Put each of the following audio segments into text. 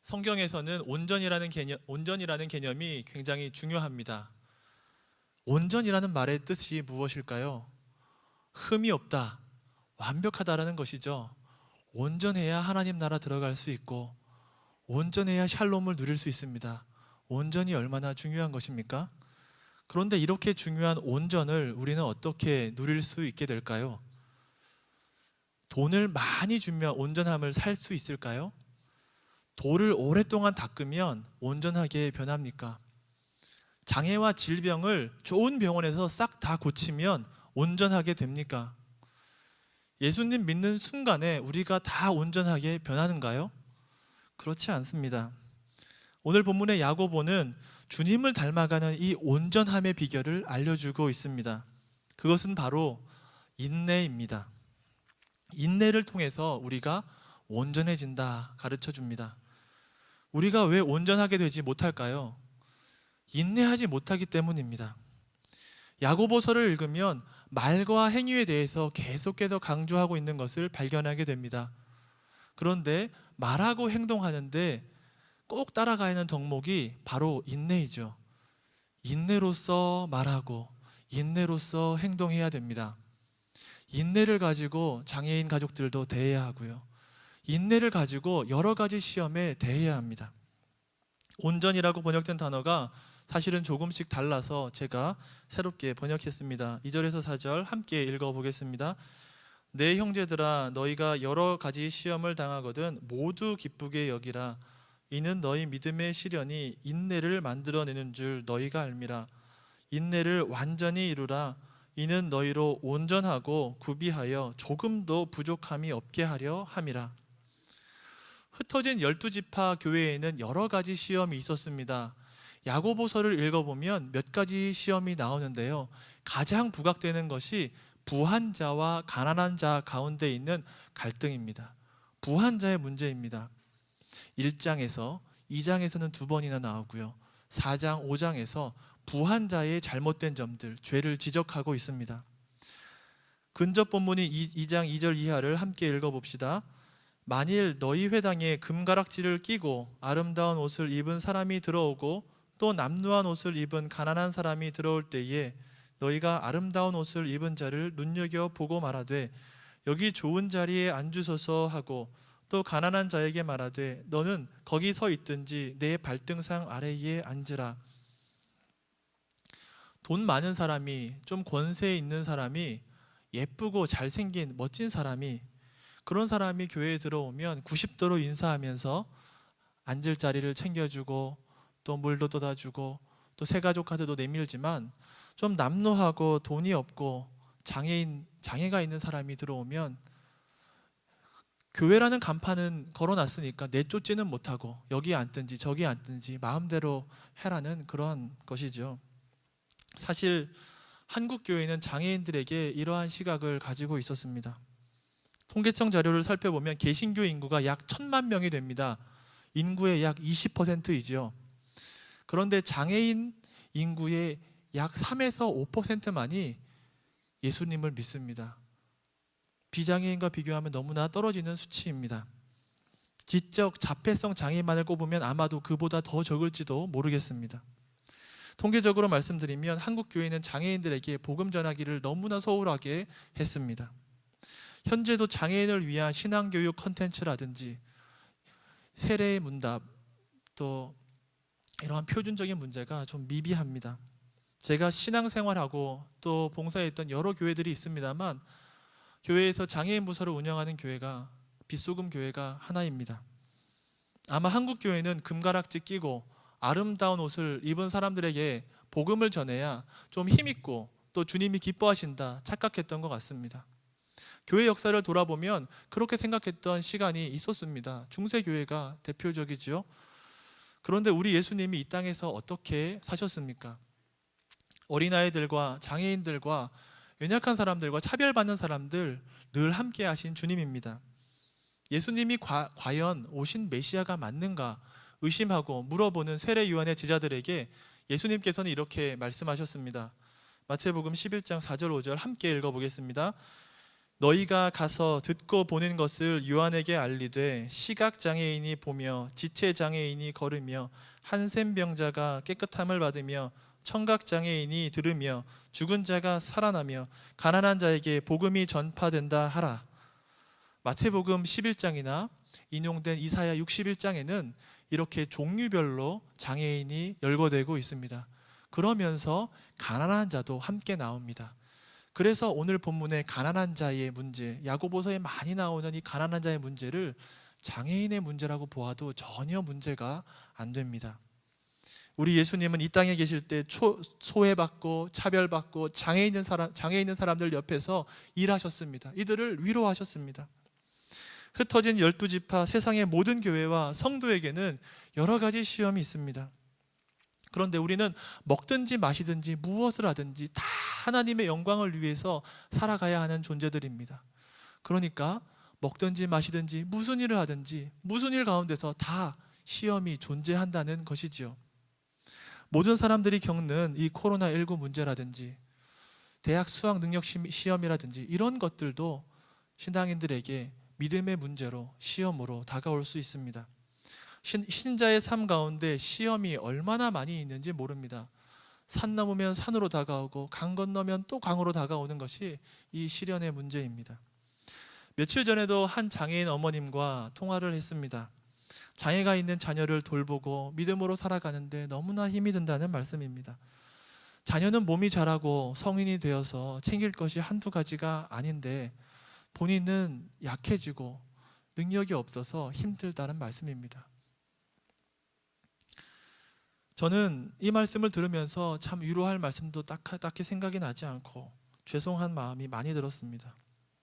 성경에서는 온전이라는 개념이 굉장히 중요합니다. 온전이라는 말의 뜻이 무엇일까요? 흠이 없다, 완벽하다라는 것이죠. 온전해야 하나님 나라 들어갈 수 있고, 온전해야 샬롬을 누릴 수 있습니다. 온전이 얼마나 중요한 것입니까? 그런데 이렇게 중요한 온전을 우리는 어떻게 누릴 수 있게 될까요? 돈을 많이 주면 온전함을 살 수 있을까요? 돌을 오랫동안 닦으면 온전하게 변합니까? 장애와 질병을 좋은 병원에서 싹 다 고치면 온전하게 됩니까? 예수님 믿는 순간에 우리가 다 온전하게 변하는가요? 그렇지 않습니다. 오늘 본문의 야고보는 주님을 닮아가는 이 온전함의 비결을 알려주고 있습니다. 그것은 바로 인내입니다. 인내를 통해서 우리가 온전해진다 가르쳐 줍니다. 우리가 왜 온전하게 되지 못할까요? 인내하지 못하기 때문입니다. 야고보서를 읽으면 말과 행위에 대해서 계속해서 강조하고 있는 것을 발견하게 됩니다. 그런데 말하고 행동하는데 꼭 따라가야 하는 덕목이 바로 인내이죠. 인내로서 말하고 인내로서 행동해야 됩니다. 인내를 가지고 장애인 가족들도 대해야 하고요. 인내를 가지고 여러 가지 시험에 대해야 합니다. 온전이라고 번역된 단어가 사실은 조금씩 달라서 제가 새롭게 번역했습니다. 2절에서 4절 함께 읽어보겠습니다. 내 형제들아, 너희가 여러 가지 시험을 당하거든 모두 기쁘게 여기라. 이는 너희 믿음의 시련이 인내를 만들어내는 줄 너희가 알미라. 인내를 완전히 이루라. 이는 너희로 온전하고 구비하여 조금도 부족함이 없게 하려 함이라. 흩어진 12지파 교회에는 여러 가지 시험이 있었습니다. 야고보서를 읽어보면 몇 가지 시험이 나오는데요, 가장 부각되는 것이 부한 자와 가난한 자 가운데 있는 갈등입니다. 부한 자의 문제입니다. 1장에서 2장에서는 2번이나 나오고요, 4장, 5장에서 부한 자의 잘못된 점들, 죄를 지적하고 있습니다. 근접 본문이 2장 2절 이하를 함께 읽어봅시다. 만일 너희 회당에 금가락지를 끼고 아름다운 옷을 입은 사람이 들어오고 또 남루한 옷을 입은 가난한 사람이 들어올 때에 너희가 아름다운 옷을 입은 자를 눈여겨보고 말하되 여기 좋은 자리에 앉으소서 하고 또 가난한 자에게 말하되 너는 거기 서 있든지 내 발등상 아래에 앉으라. 돈 많은 사람이, 좀 권세 있는 사람이, 예쁘고 잘생긴 멋진 사람이, 그런 사람이 교회에 들어오면 90도로 인사하면서 앉을 자리를 챙겨주고 또 물도 떠다주고 또 새가족 카드도 내밀지만, 좀 남루하고 돈이 없고 장애가 있는 사람이 들어오면 교회라는 간판은 걸어놨으니까 내쫓지는 못하고 여기 앉든지 저기 앉든지 마음대로 해라는 그런 것이죠. 사실 한국 교회는 장애인들에게 이러한 시각을 가지고 있었습니다. 통계청 자료를 살펴보면 개신교 인구가 약 1,000만 명이 됩니다. 인구의 약 20%이죠. 그런데 장애인 인구의 약 3에서 5%만이 예수님을 믿습니다. 비장애인과 비교하면 너무나 떨어지는 수치입니다. 지적 자폐성 장애인만을 꼽으면 아마도 그보다 더 적을지도 모르겠습니다. 통계적으로 말씀드리면 한국 교회는 장애인들에게 복음 전하기를 너무나 소홀하게 했습니다. 현재도 장애인을 위한 신앙교육 컨텐츠라든지 세례의 문답, 또 이러한 표준적인 문제가 좀 미비합니다. 제가 신앙생활하고 또 봉사했던 여러 교회들이 있습니다만 교회에서 장애인 부서를 운영하는 교회가 빗소금 교회가 하나입니다. 아마 한국 교회는 금가락지 끼고 아름다운 옷을 입은 사람들에게 복음을 전해야 좀 힘있고 또 주님이 기뻐하신다 착각했던 것 같습니다. 교회 역사를 돌아보면 그렇게 생각했던 시간이 있었습니다. 중세교회가 대표적이지요. 그런데 우리 예수님이 이 땅에서 어떻게 사셨습니까? 어린아이들과 장애인들과 연약한 사람들과 차별받는 사람들 늘 함께 하신 주님입니다. 예수님이 과연 오신 메시아가 맞는가 의심하고 물어보는 세례 요한의 제자들에게 예수님께서는 이렇게 말씀하셨습니다. 마태복음 11장 4절 5절 함께 읽어보겠습니다. 너희가 가서 듣고 보는 것을 요한에게 알리되 시각장애인이 보며 지체장애인이 걸으며 한센병자가 깨끗함을 받으며 청각장애인이 들으며 죽은 자가 살아나며 가난한 자에게 복음이 전파된다 하라. 마태복음 11장이나 인용된 이사야 61장에는 이렇게 종류별로 장애인이 열거되고 있습니다. 그러면서 가난한 자도 함께 나옵니다. 그래서 오늘 본문의 가난한 자의 문제, 야고보서에 많이 나오는 이 가난한 자의 문제를 장애인의 문제라고 보아도 전혀 문제가 안 됩니다. 우리 예수님은 이 땅에 계실 때 소외받고 차별받고 장애 있는 사람들 옆에서 일하셨습니다. 이들을 위로하셨습니다. 흩어진 12지파 세상의 모든 교회와 성도에게는 여러 가지 시험이 있습니다. 그런데 우리는 먹든지 마시든지 무엇을 하든지 다 하나님의 영광을 위해서 살아가야 하는 존재들입니다. 그러니까 먹든지 마시든지 무슨 일을 하든지 무슨 일 가운데서 다 시험이 존재한다는 것이지요. 모든 사람들이 겪는 이 코로나19 문제라든지 대학 수학 능력 시험이라든지 이런 것들도 신앙인들에게 믿음의 문제로 시험으로 다가올 수 있습니다. 신자의 삶 가운데 시험이 얼마나 많이 있는지 모릅니다. 산 넘으면 산으로 다가오고 강 건너면 또 강으로 다가오는 것이 이 시련의 문제입니다. 며칠 전에도 한 장애인 어머님과 통화를 했습니다. 장애가 있는 자녀를 돌보고 믿음으로 살아가는데 너무나 힘이 든다는 말씀입니다. 자녀는 몸이 자라고 성인이 되어서 챙길 것이 한두 가지가 아닌데 본인은 약해지고 능력이 없어서 힘들다는 말씀입니다. 저는 이 말씀을 들으면서 참 위로할 말씀도 딱히 생각이 나지 않고 죄송한 마음이 많이 들었습니다.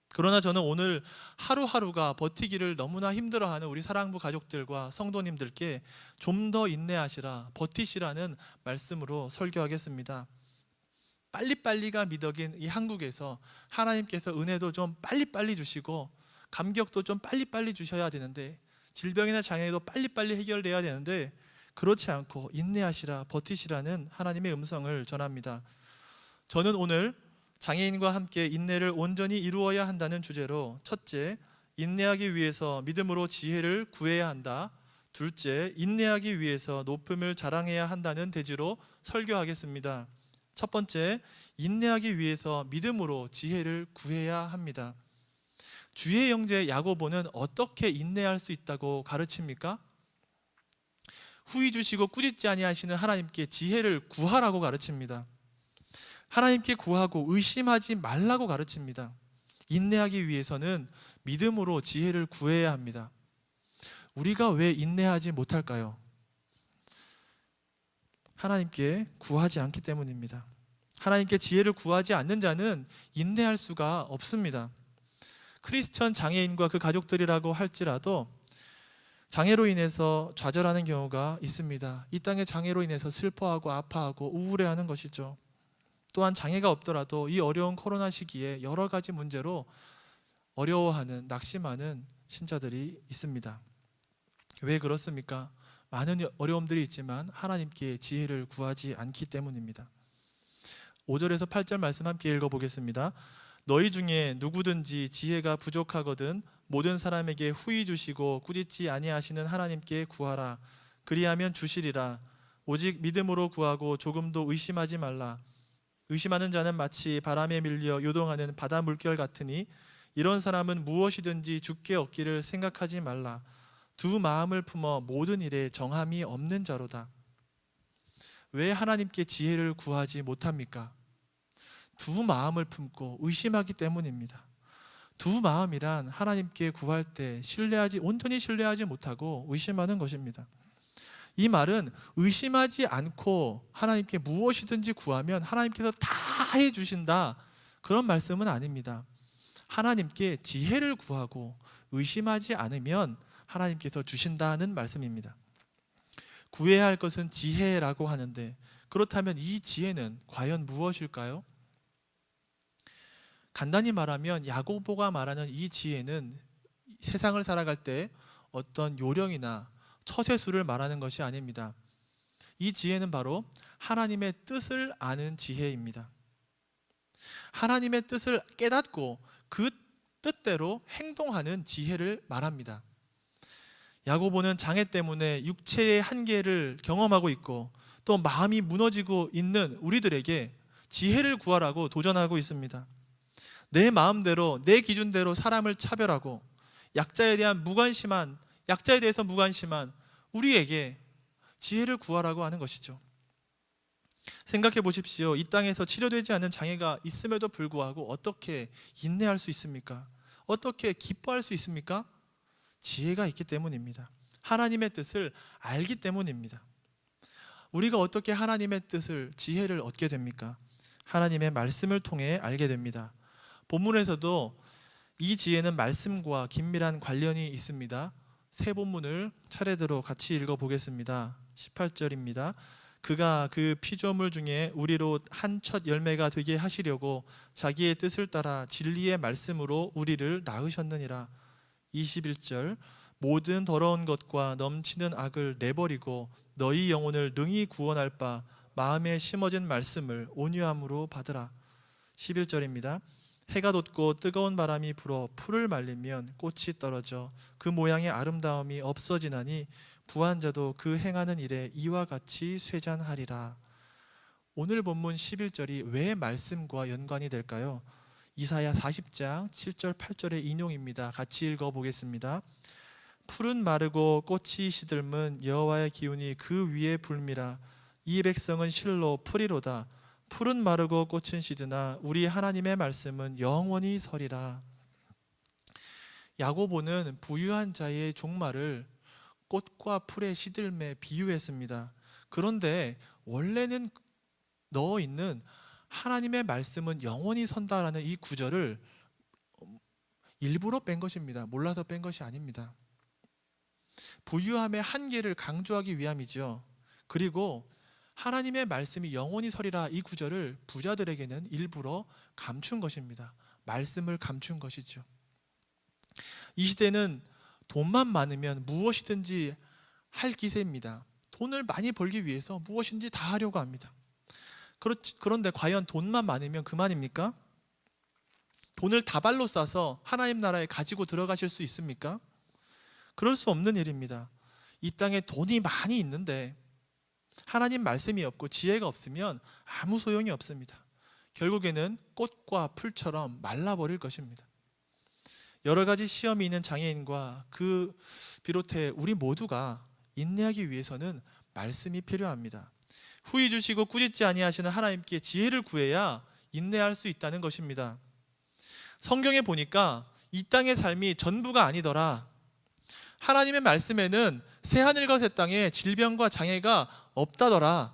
그러나 저는 오늘 하루하루가 버티기를 너무나 힘들어하는 우리 사랑부 가족들과 성도님들께 좀 더 인내하시라, 버티시라는 말씀으로 설교하겠습니다. 빨리빨리가 미덕인 이 한국에서 하나님께서 은혜도 좀 빨리빨리 주시고 감격도 좀 빨리빨리 주셔야 되는데, 질병이나 장애도 빨리빨리 해결돼야 되는데 그렇지 않고 인내하시라, 버티시라는 하나님의 음성을 전합니다. 저는 오늘 장애인과 함께 인내를 온전히 이루어야 한다는 주제로, 첫째, 인내하기 위해서 믿음으로 지혜를 구해야 한다. 둘째, 인내하기 위해서 높음을 자랑해야 한다는 대지로 설교하겠습니다. 첫 번째, 인내하기 위해서 믿음으로 지혜를 구해야 합니다. 주의 형제 야고보는 어떻게 인내할 수 있다고 가르칩니까? 후히 주시고 꾸짖지 아니하시는 하나님께 지혜를 구하라고 가르칩니다. 하나님께 구하고 의심하지 말라고 가르칩니다. 인내하기 위해서는 믿음으로 지혜를 구해야 합니다. 우리가 왜 인내하지 못할까요? 하나님께 구하지 않기 때문입니다. 하나님께 지혜를 구하지 않는 자는 인내할 수가 없습니다. 크리스천 장애인과 그 가족들이라고 할지라도 장애로 인해서 좌절하는 경우가 있습니다. 이 땅의 장애로 인해서 슬퍼하고 아파하고 우울해하는 것이죠. 또한 장애가 없더라도 이 어려운 코로나 시기에 여러 가지 문제로 어려워하는, 낙심하는 신자들이 있습니다. 왜 그렇습니까? 많은 어려움들이 있지만 하나님께 지혜를 구하지 않기 때문입니다. 5절에서 8절 말씀 함께 읽어보겠습니다. 너희 중에 누구든지 지혜가 부족하거든 모든 사람에게 후히 주시고 꾸짖지 아니하시는 하나님께 구하라. 그리하면 주시리라. 오직 믿음으로 구하고 조금도 의심하지 말라. 의심하는 자는 마치 바람에 밀려 요동하는 바다 물결 같으니 이런 사람은 무엇이든지 주께 얻기를 생각하지 말라. 두 마음을 품어 모든 일에 정함이 없는 자로다. 왜 하나님께 지혜를 구하지 못합니까? 두 마음을 품고 의심하기 때문입니다. 두 마음이란 하나님께 구할 때 온전히 신뢰하지 못하고 의심하는 것입니다. 이 말은 의심하지 않고 하나님께 무엇이든지 구하면 하나님께서 다 해주신다, 그런 말씀은 아닙니다. 하나님께 지혜를 구하고 의심하지 않으면 하나님께서 주신다는 말씀입니다. 구해야 할 것은 지혜라고 하는데, 그렇다면 이 지혜는 과연 무엇일까요? 간단히 말하면 야고보가 말하는 이 지혜는 세상을 살아갈 때 어떤 요령이나 처세술을 말하는 것이 아닙니다. 이 지혜는 바로 하나님의 뜻을 아는 지혜입니다. 하나님의 뜻을 깨닫고 그 뜻대로 행동하는 지혜를 말합니다. 야고보는 장애 때문에 육체의 한계를 경험하고 있고 또 마음이 무너지고 있는 우리들에게 지혜를 구하라고 도전하고 있습니다. 내 마음대로 내 기준대로 사람을 차별하고 약자에 대해서 무관심한 우리에게 지혜를 구하라고 하는 것이죠. 생각해 보십시오. 이 땅에서 치료되지 않는 장애가 있음에도 불구하고 어떻게 인내할 수 있습니까? 어떻게 기뻐할 수 있습니까? 지혜가 있기 때문입니다. 하나님의 뜻을 알기 때문입니다. 우리가 어떻게 하나님의 뜻을, 지혜를 얻게 됩니까? 하나님의 말씀을 통해 알게 됩니다. 본문에서도 이 지혜는 말씀과 긴밀한 관련이 있습니다. 세 본문을 차례대로 같이 읽어보겠습니다. 18절입니다. 그가 그 피조물 중에 우리로 한 첫 열매가 되게 하시려고 자기의 뜻을 따라 진리의 말씀으로 우리를 낳으셨느니라. 21절 모든 더러운 것과 넘치는 악을 내버리고 너희 영혼을 능히 구원할 바 마음에 심어진 말씀을 온유함으로 받으라. 11절입니다. 해가 돋고 뜨거운 바람이 불어 풀을 말리면 꽃이 떨어져 그 모양의 아름다움이 없어지나니 부한 자도 그 행하는 일에 이와 같이 쇠잔하리라. 오늘 본문 11절이 왜 말씀과 연관이 될까요? 이사야 40장 7절 8절의 인용입니다. 같이 읽어보겠습니다. 풀은 마르고 꽃이 시들면 여호와의 기운이 그 위에 불미라. 이 백성은 실로 풀이로다. 풀은 마르고 꽃은 시드나 우리 하나님의 말씀은 영원히 서리라. 야고보는 부유한 자의 종말을 꽃과 풀의 시들매 비유했습니다. 그런데 원래는 넣어 있는 하나님의 말씀은 영원히 선다라는 이 구절을 일부러 뺀 것입니다. 몰라서 뺀 것이 아닙니다. 부유함의 한계를 강조하기 위함이죠. 그리고 하나님의 말씀이 영원히 서리라 이 구절을 부자들에게는 일부러 감춘 것입니다. 말씀을 감춘 것이죠. 이 시대는 돈만 많으면 무엇이든지 할 기세입니다. 돈을 많이 벌기 위해서 무엇인지 다 하려고 합니다. 그런데 과연 돈만 많으면 그만입니까? 돈을 다발로 싸서 하나님 나라에 가지고 들어가실 수 있습니까? 그럴 수 없는 일입니다. 이 땅에 돈이 많이 있는데 하나님 말씀이 없고 지혜가 없으면 아무 소용이 없습니다. 결국에는 꽃과 풀처럼 말라버릴 것입니다. 여러 가지 시험이 있는 장애인과 그 비롯해 우리 모두가 인내하기 위해서는 말씀이 필요합니다. 후히 주시고 꾸짖지 아니하시는 하나님께 지혜를 구해야 인내할 수 있다는 것입니다. 성경에 보니까 이 땅의 삶이 전부가 아니더라. 하나님의 말씀에는 새하늘과 새 땅에 질병과 장애가 없다더라.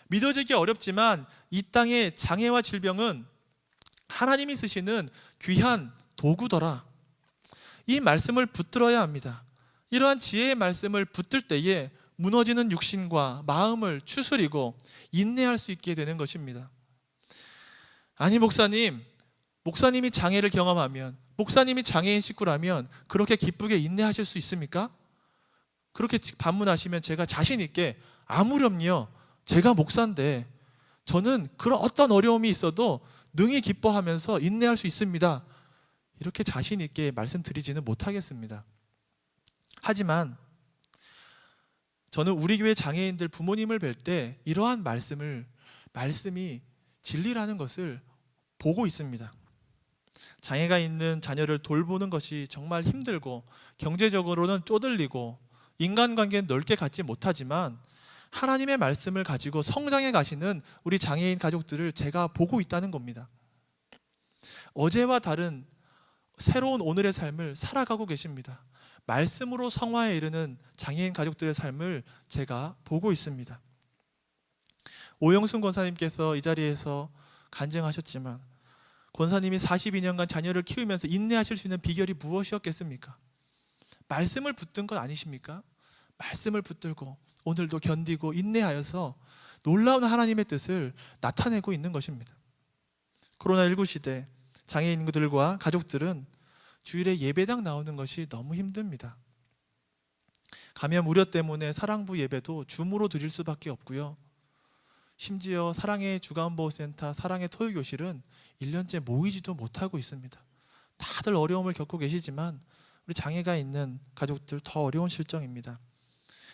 믿어지기 어렵지만 이 땅의 장애와 질병은 하나님이 쓰시는 귀한 도구더라. 이 말씀을 붙들어야 합니다. 이러한 지혜의 말씀을 붙들 때에 무너지는 육신과 마음을 추스리고 인내할 수 있게 되는 것입니다. 아니 목사님이 장애를 경험하면, 목사님이 장애인 식구라면 그렇게 기쁘게 인내하실 수 있습니까? 그렇게 반문하시면 제가 자신 있게 아무렴요, 제가 목사인데 저는 그런 어떤 어려움이 있어도 능히 기뻐하면서 인내할 수 있습니다, 이렇게 자신 있게 말씀드리지는 못하겠습니다. 하지만 저는 우리 교회 장애인들 부모님을 뵐 때 이러한 말씀이 진리라는 것을 보고 있습니다. 장애가 있는 자녀를 돌보는 것이 정말 힘들고 경제적으로는 쪼들리고 인간관계는 넓게 갖지 못하지만 하나님의 말씀을 가지고 성장해 가시는 우리 장애인 가족들을 제가 보고 있다는 겁니다. 어제와 다른 새로운 오늘의 삶을 살아가고 계십니다. 말씀으로 성화에 이르는 장애인 가족들의 삶을 제가 보고 있습니다. 오영순 권사님께서 이 자리에서 간증하셨지만 권사님이 42년간 자녀를 키우면서 인내하실 수 있는 비결이 무엇이었겠습니까? 말씀을 붙든 것 아니십니까? 말씀을 붙들고 오늘도 견디고 인내하여서 놀라운 하나님의 뜻을 나타내고 있는 것입니다. 코로나19 시대 장애인들과 가족들은 주일에 예배당 나오는 것이 너무 힘듭니다. 감염 우려 때문에 사랑부 예배도 줌으로 드릴 수밖에 없고요. 심지어 사랑의 주간보호센터, 사랑의 토요교실은 1년째 모이지도 못하고 있습니다. 다들 어려움을 겪고 계시지만 우리 장애가 있는 가족들 더 어려운 실정입니다.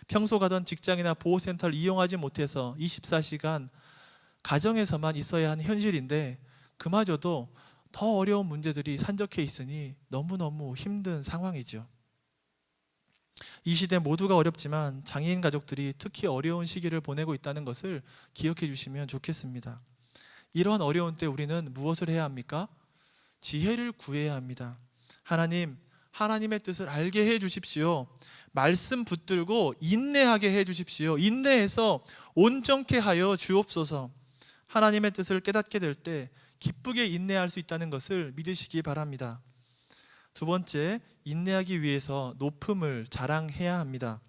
평소 가던 직장이나 보호센터를 이용하지 못해서 24시간 가정에서만 있어야 하는 현실인데 그마저도 더 어려운 문제들이 산적해 있으니 너무너무 힘든 상황이죠. 이 시대 모두가 어렵지만 장애인 가족들이 특히 어려운 시기를 보내고 있다는 것을 기억해 주시면 좋겠습니다. 이러한 어려운 때 우리는 무엇을 해야 합니까? 지혜를 구해야 합니다. 하나님, 하나님의 뜻을 알게 해 주십시오. 말씀 붙들고 인내하게 해 주십시오. 인내해서 온전케 하여 주옵소서. 하나님의 뜻을 깨닫게 될 때 기쁘게 인내할 수 있다는 것을 믿으시기 바랍니다. 두 번째, 인내하기 위해서 높음을 자랑해야 합니다.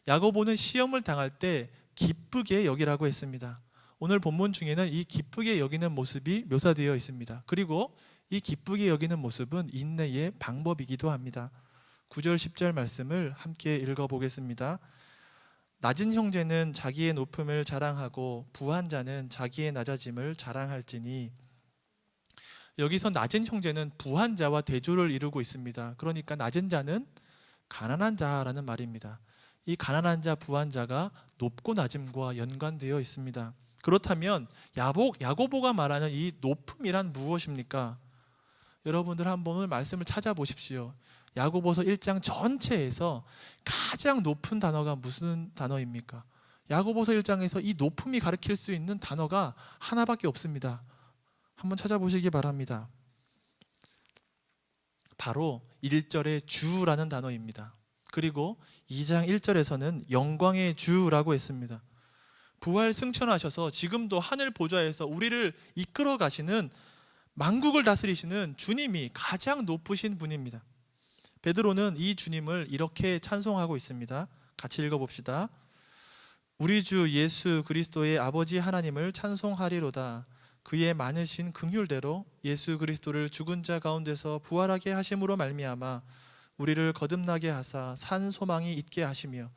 야고보는 시험을 당할 때 기쁘게 여기라고 했습니다. 오늘 본문 중에는 이 기쁘게 여기는 모습이 묘사되어 있습니다. 그리고 이 기쁘게 여기는 모습은 인내의 방법이기도 합니다. 9절 10절 말씀을 함께 읽어보겠습니다. 낮은 형제는 자기의 높음을 자랑하고 부한 자는 자기의 낮아짐을 자랑할지니. 여기서 낮은 형제는 부한 자와 대조를 이루고 있습니다. 그러니까 낮은 자는 가난한 자라는 말입니다. 이 가난한 자, 부한 자가 높고 낮음과 연관되어 있습니다. 그렇다면 야고보가 말하는 이 높음이란 무엇입니까? 여러분들 한번 말씀을 찾아보십시오. 야고보서 1장 전체에서 가장 높은 단어가 무슨 단어입니까? 야고보서 1장에서 이 높음이 가리킬 수 있는 단어가 하나밖에 없습니다. 한번 찾아보시기 바랍니다. 바로 1절의 주라는 단어입니다. 그리고 2장 1절에서는 영광의 주라고 했습니다. 부활 승천하셔서 지금도 하늘 보좌에서 우리를 이끌어 가시는, 만국을 다스리시는 주님이 가장 높으신 분입니다. 베드로는 이 주님을 이렇게 찬송하고 있습니다. 같이 읽어봅시다. 우리 주 예수 그리스도의 아버지 하나님을 찬송하리로다. 그의 많으신 긍휼대로 예수 그리스도를 죽은 자 가운데서 부활하게 하심으로 말미암아 우리를 거듭나게 하사 산 소망이 있게 하시며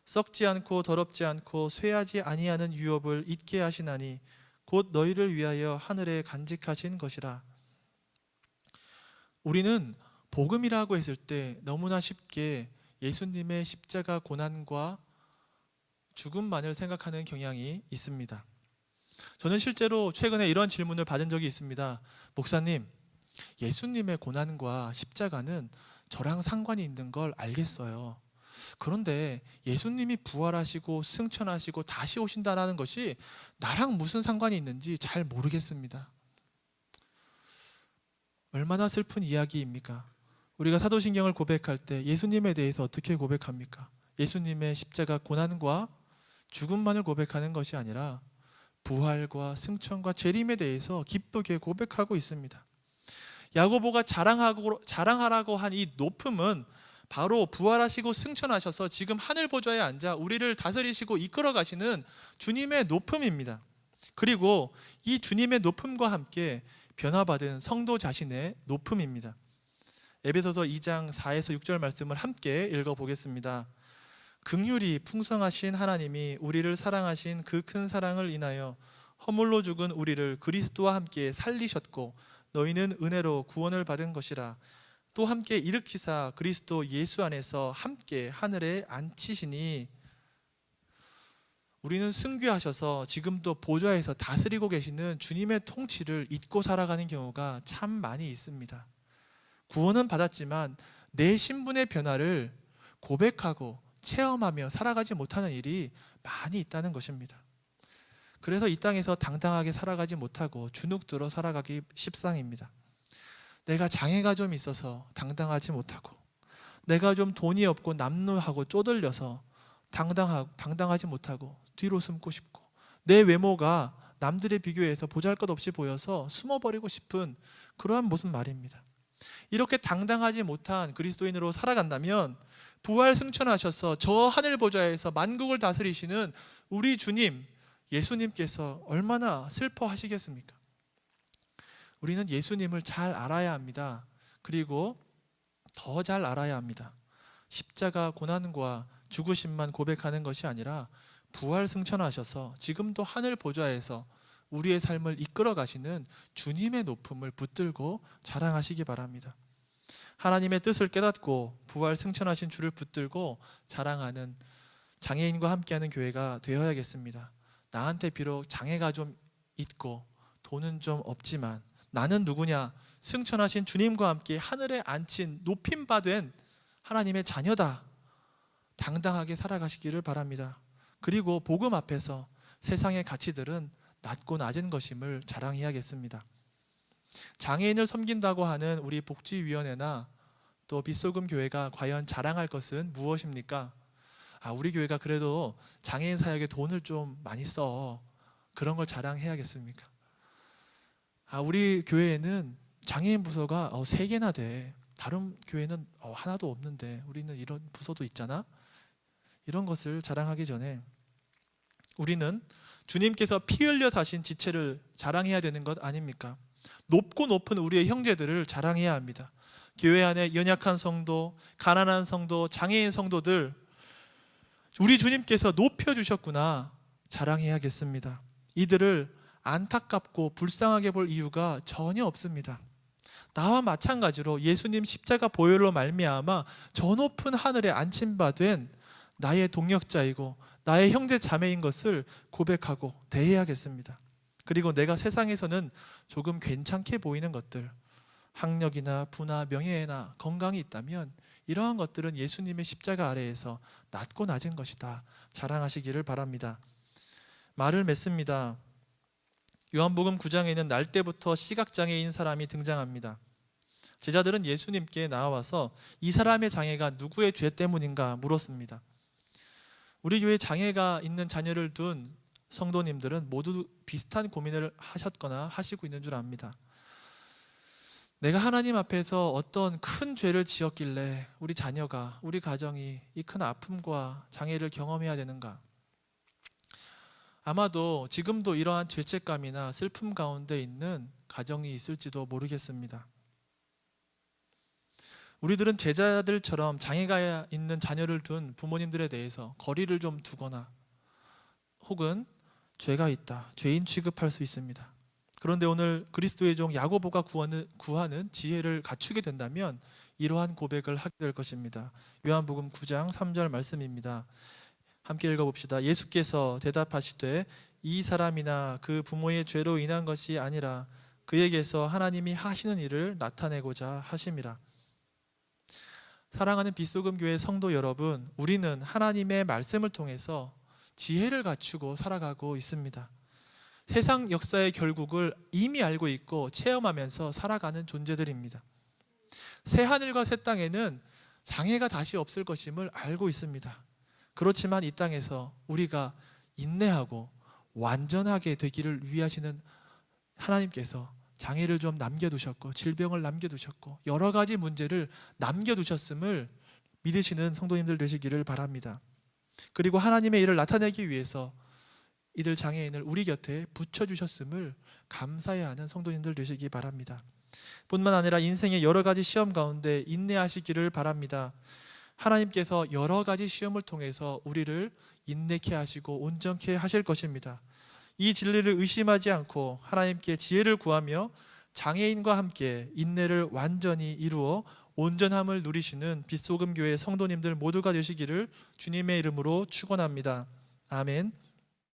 썩지 않고 더럽지 않고 쇠하지 아니하는 유업을 잊게 하시나니 곧 너희를 위하여 하늘에 간직하신 것이라. 우리는 복음이라고 했을 때 너무나 쉽게 예수님의 십자가 고난과 죽음만을 생각하는 경향이 있습니다. 저는 실제로 최근에 이런 질문을 받은 적이 있습니다. 목사님, 예수님의 고난과 십자가는 저랑 상관이 있는 걸 알겠어요. 그런데 예수님이 부활하시고 승천하시고 다시 오신다는 것이 나랑 무슨 상관이 있는지 잘 모르겠습니다. 얼마나 슬픈 이야기입니까? 우리가 사도신경을 고백할 때 예수님에 대해서 어떻게 고백합니까? 예수님의 십자가 고난과 죽음만을 고백하는 것이 아니라 부활과 승천과 재림에 대해서 기쁘게 고백하고 있습니다. 야고보가 자랑하라고 한 이 높음은 바로 부활하시고 승천하셔서 지금 하늘 보좌에 앉아 우리를 다스리시고 이끌어 가시는 주님의 높음입니다. 그리고 이 주님의 높음과 함께 변화받은 성도 자신의 높음입니다. 에베소서 2장 4에서 6절 말씀을 함께 읽어보겠습니다. 긍휼이 풍성하신 하나님이 우리를 사랑하신 그 큰 사랑을 인하여 허물로 죽은 우리를 그리스도와 함께 살리셨고 너희는 은혜로 구원을 받은 것이라. 또 함께 일으키사 그리스도 예수 안에서 함께 하늘에 앉히시니. 우리는 승귀하셔서 지금도 보좌에서 다스리고 계시는 주님의 통치를 잊고 살아가는 경우가 참 많이 있습니다. 구원은 받았지만 내 신분의 변화를 고백하고 체험하며 살아가지 못하는 일이 많이 있다는 것입니다. 그래서 이 땅에서 당당하게 살아가지 못하고 주눅들어 살아가기 십상입니다. 내가 장애가 좀 있어서 당당하지 못하고, 내가 좀 돈이 없고 남루하고 쪼들려서 당당하지 못하고 뒤로 숨고 싶고, 내 외모가 남들에 비교해서 보잘것없이 보여서 숨어버리고 싶은 그러한 무슨 말입니다. 이렇게 당당하지 못한 그리스도인으로 살아간다면 부활 승천하셔서 저 하늘 보좌에서 만국을 다스리시는 우리 주님 예수님께서 얼마나 슬퍼하시겠습니까? 우리는 예수님을 잘 알아야 합니다. 그리고 더 잘 알아야 합니다. 십자가 고난과 죽으심만 고백하는 것이 아니라 부활 승천하셔서 지금도 하늘 보좌에서 우리의 삶을 이끌어 가시는 주님의 높음을 붙들고 자랑하시기 바랍니다. 하나님의 뜻을 깨닫고 부활 승천하신 주를 붙들고 자랑하는 장애인과 함께하는 교회가 되어야겠습니다. 나한테 비록 장애가 좀 있고 돈은 좀 없지만 나는 누구냐? 승천하신 주님과 함께 하늘에 앉힌 높임받은 하나님의 자녀다. 당당하게 살아가시기를 바랍니다. 그리고 복음 앞에서 세상의 가치들은 낮고 낮은 것임을 자랑해야겠습니다. 장애인을 섬긴다고 하는 우리 복지위원회나 또 빛소금 교회가 과연 자랑할 것은 무엇입니까? 우리 교회가 그래도 장애인 사역에 돈을 좀 많이 써. 그런 걸 자랑해야겠습니까? 우리 교회에는 장애인 부서가 3개나 돼. 다른 교회는 하나도 없는데 우리는 이런 부서도 있잖아. 이런 것을 자랑하기 전에 우리는 주님께서 피 흘려 사신 지체를 자랑해야 되는 것 아닙니까? 높고 높은 우리의 형제들을 자랑해야 합니다. 교회 안에 연약한 성도, 가난한 성도, 장애인 성도들 우리 주님께서 높여주셨구나 자랑해야겠습니다. 이들을 안타깝고 불쌍하게 볼 이유가 전혀 없습니다. 나와 마찬가지로 예수님 십자가 보혈로 말미암아 저 높은 하늘에 안침받은 나의 동역자이고 나의 형제 자매인 것을 고백하고 대해야겠습니다. 그리고 내가 세상에서는 조금 괜찮게 보이는 것들, 학력이나 부나 명예나 건강이 있다면 이러한 것들은 예수님의 십자가 아래에서 낮고 낮은 것이다 자랑하시기를 바랍니다. 말을 맺습니다. 요한복음 9장에는 날 때부터 시각장애인 사람이 등장합니다. 제자들은 예수님께 나와서 이 사람의 장애가 누구의 죄 때문인가 물었습니다. 우리 교회 장애가 있는 자녀를 둔 성도님들은 모두 비슷한 고민을 하셨거나 하시고 있는 줄 압니다. 내가 하나님 앞에서 어떤 큰 죄를 지었길래 우리 자녀가, 우리 가정이 이 큰 아픔과 장애를 경험해야 되는가? 아마도 지금도 이러한 죄책감이나 슬픔 가운데 있는 가정이 있을지도 모르겠습니다. 우리들은 제자들처럼 장애가 있는 자녀를 둔 부모님들에 대해서 거리를 좀 두거나 혹은 죄가 있다, 죄인 취급할 수 있습니다. 그런데 오늘 그리스도의 종 야고보가 구하는 지혜를 갖추게 된다면 이러한 고백을 하게 될 것입니다. 요한복음 9장 3절 말씀입니다. 함께 읽어봅시다. 예수께서 대답하시되 이 사람이나 그 부모의 죄로 인한 것이 아니라 그에게서 하나님이 하시는 일을 나타내고자 하심이라. 사랑하는 빛소금 교회 성도 여러분, 우리는 하나님의 말씀을 통해서 지혜를 갖추고 살아가고 있습니다. 세상 역사의 결국을 이미 알고 있고 체험하면서 살아가는 존재들입니다. 새 하늘과 새 땅에는 장애가 다시 없을 것임을 알고 있습니다. 그렇지만 이 땅에서 우리가 인내하고 완전하게 되기를 위하시는 하나님께서 장애를 좀 남겨두셨고 질병을 남겨두셨고 여러 가지 문제를 남겨두셨음을 믿으시는 성도님들 되시기를 바랍니다. 그리고 하나님의 일을 나타내기 위해서 이들 장애인을 우리 곁에 붙여주셨음을 감사해야 하는 성도님들 되시기 바랍니다. 뿐만 아니라 인생의 여러 가지 시험 가운데 인내하시기를 바랍니다. 하나님께서 여러 가지 시험을 통해서 우리를 인내케 하시고 온전케 하실 것입니다. 이 진리를 의심하지 않고 하나님께 지혜를 구하며 장애인과 함께 인내를 완전히 이루어 온전함을 누리시는 빛소금 교회 성도님들 모두가 되시기를 주님의 이름으로 축원합니다. 아멘.